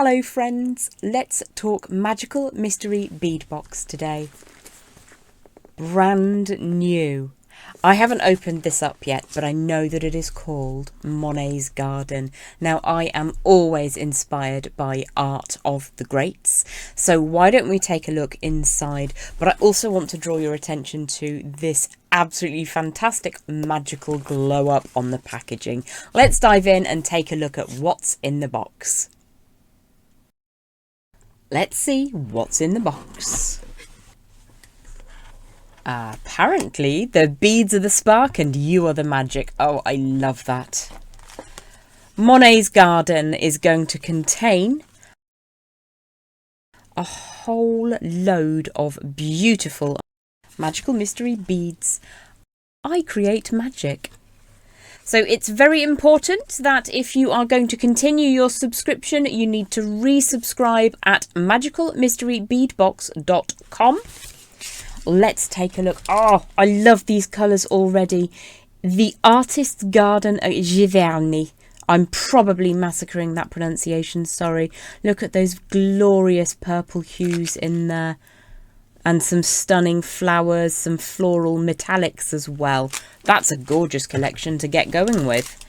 Hello friends, let's talk Magical Mystery Bead Box today. Brand new. I haven't opened this up yet, but I know that it is called Monet's Garden. Now, I am always inspired by art of the greats, so why don't we take a look inside? But I also want to draw your attention to this absolutely fantastic magical glow up on the packaging. Let's dive in and take a look at what's in the box. Let's see what's in the box. Apparently, the beads are the spark and you are the magic. Oh, I love that. Monet's Garden is going to contain a whole load of beautiful magical mystery beads. I create magic. So it's very important that if you are going to continue your subscription, you need to resubscribe at magicalmysterybeadbox.com. Let's take a look. Oh, I love these colours already. The Artist's Garden at Jewellery. I'm probably massacring that pronunciation, sorry. Look at those glorious purple hues in there. And some stunning flowers, some floral metallics as well. That's a gorgeous collection to get going with.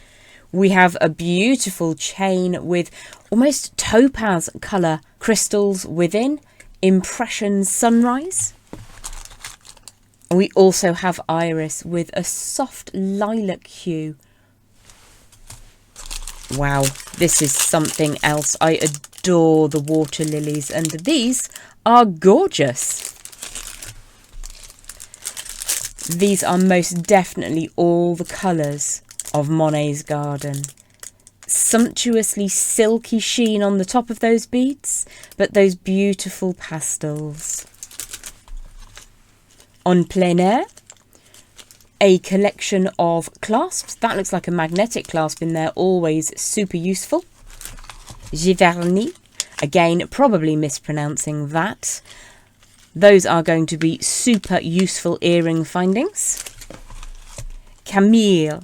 We have a beautiful chain with almost topaz colour crystals within. Impression Sunrise. We also have iris with a soft lilac hue. Wow, this is something else. I adore the water lilies and these are gorgeous. These are most definitely all the colours of Monet's Garden. Sumptuously silky sheen on the top of those beads, but those beautiful pastels. En plein air, a collection of clasps. That looks like a magnetic clasp in there, always super useful. Jewellery, again, probably mispronouncing that. Those are going to be super useful earring findings. Camille,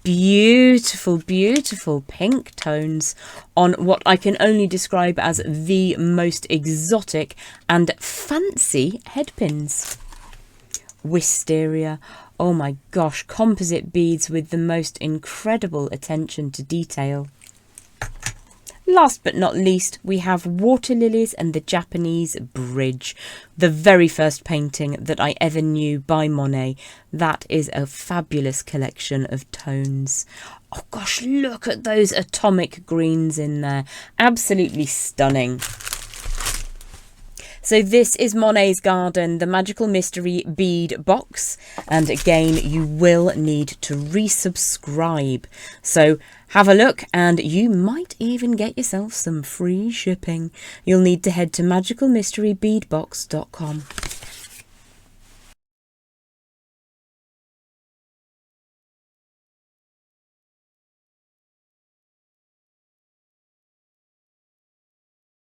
beautiful, beautiful pink tones on what I can only describe as the most exotic and fancy headpins. Wisteria, oh my gosh, composite beads with the most incredible attention to detail. Last but not least, we have water lilies and the Japanese bridge, the very first painting that I ever knew by Monet. That is a fabulous collection of tones. Oh gosh, look at those atomic greens in there. Absolutely stunning. So this is Monet's Garden, the Magical Mystery Bead Box. And again, you will need to resubscribe. So have a look and you might even get yourself some free shipping. You'll need to head to magicalmysterybeadbox.com.